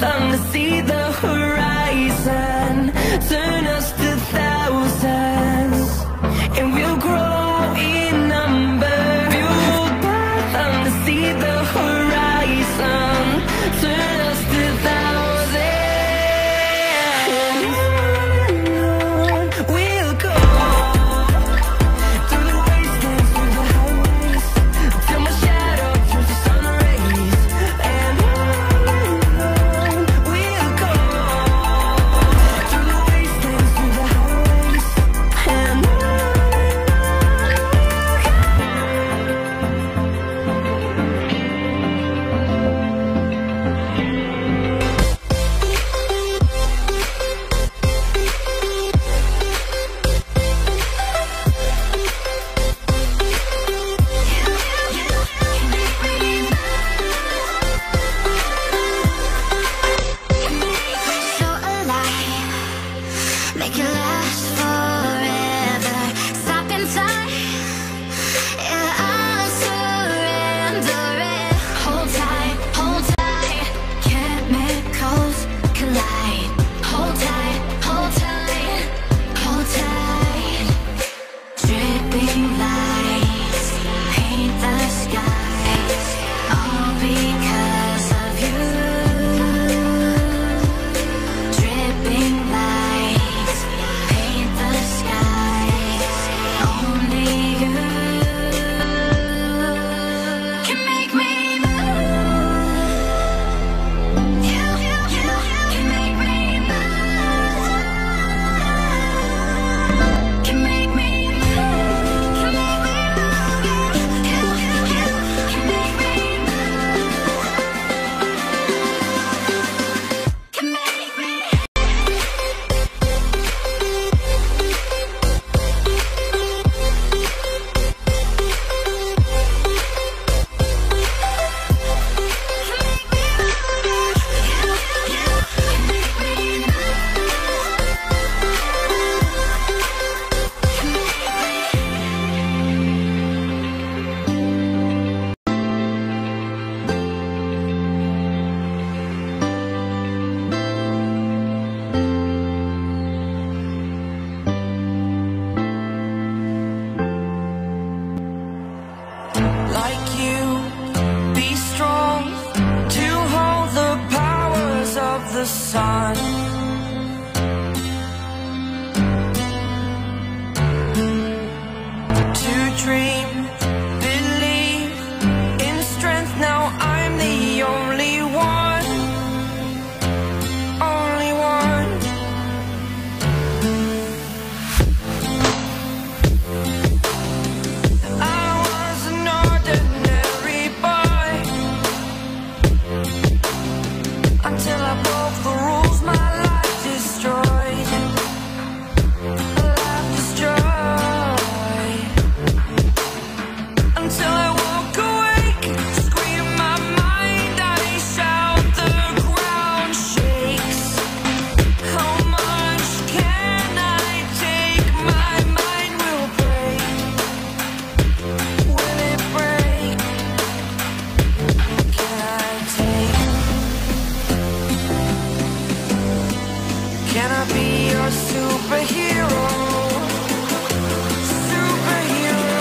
path on to see the horizon. Turn us to thousands, and we'll grow in number. Fuel path on to see the horizon. Turn us to thousands, and on we'll go. Through the wastelands, through the highways, till my shadow turns to sun rays. And on we'll go. Through the wastelands, through the highways, and on. So alive, make it last forever. Stop in time, yeah, I'll surrender it. Hold tight, chemicals collide. Hold tight, hold tight, hold tight. Dripping lights paint the skies, all because of you. Dripping lights paint the skies, only you can make me move. You can make me move. Can make me move. Can make me move. You can make me move. Can make me. Like you, be strong to hold the powers of the sun. To dream, believe in strength. Now I'm the only one, only one. I was an ordinary boy until I broke the rules. My life destroyed, life destroyed. Until I woke awake, scream my mind, I shout, the ground shakes. How much can I take? My mind will break. Will it break? Can I take? Can I be your superhero? Superhero.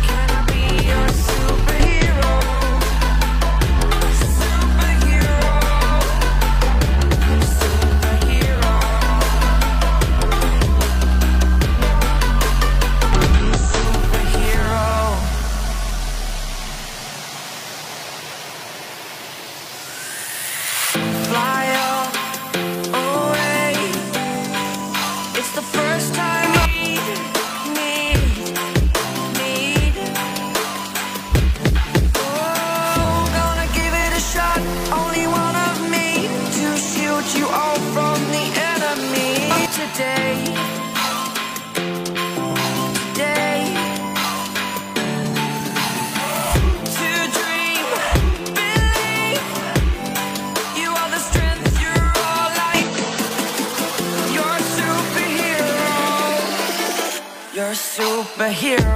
Can I be your superhero? Superhero. Superhero. superhero.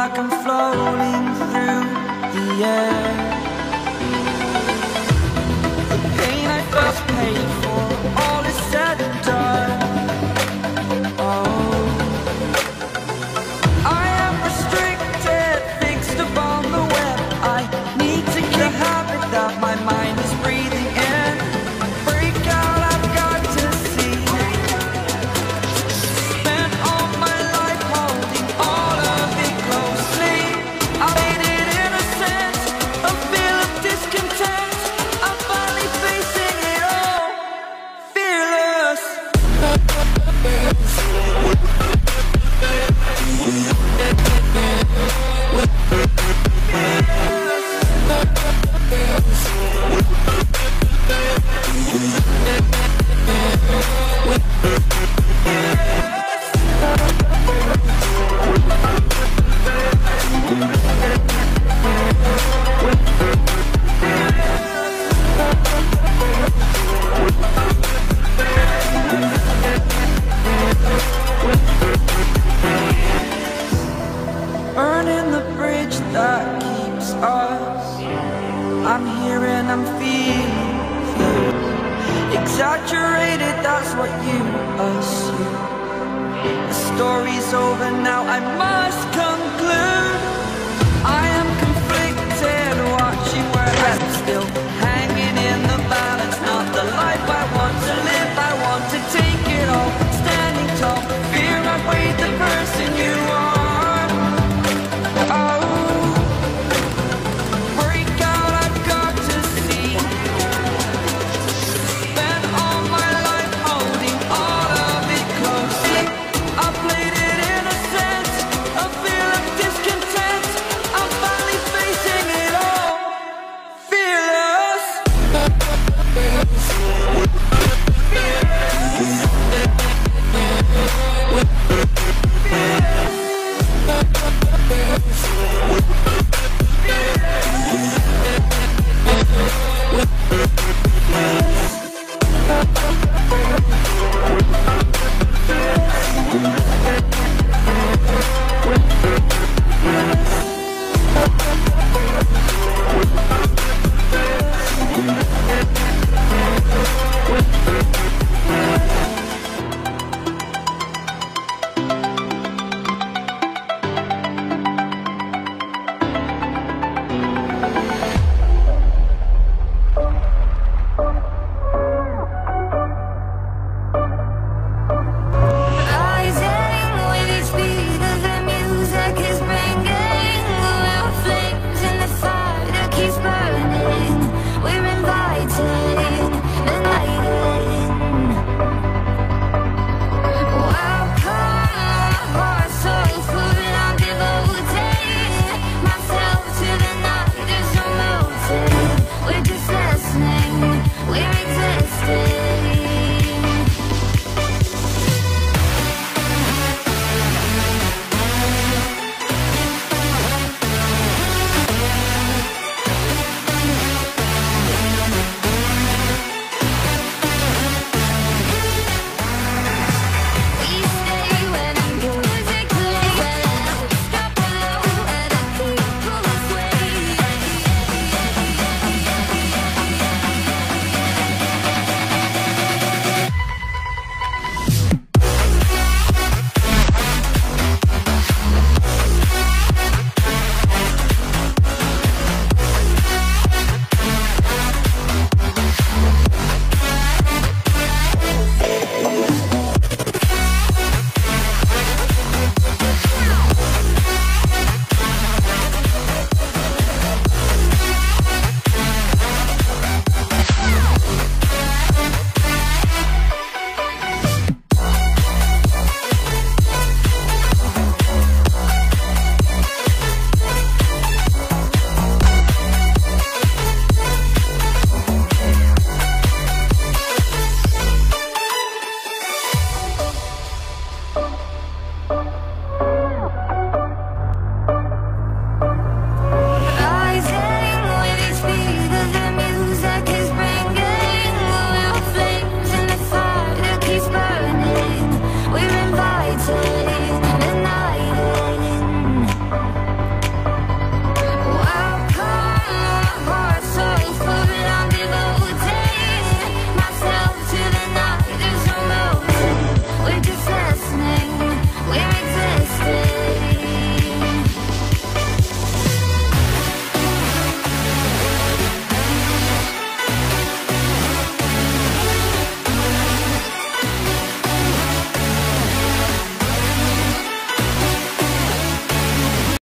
Like I'm floating through the air. The pain I first paid for, all is said and done. Oh, I am restricted, fixed upon the web. I need to get a habit that my mind is breathing in. Break out, I've got to see. Spent all my life holding all of it closely. I made it innocent, a feel of discontent. I'm finally facing it all, fearless. Burning the bridge that keeps us. I'm here and I'm feeling exaggerated, that's what you assume. The story's over now, I must conclude.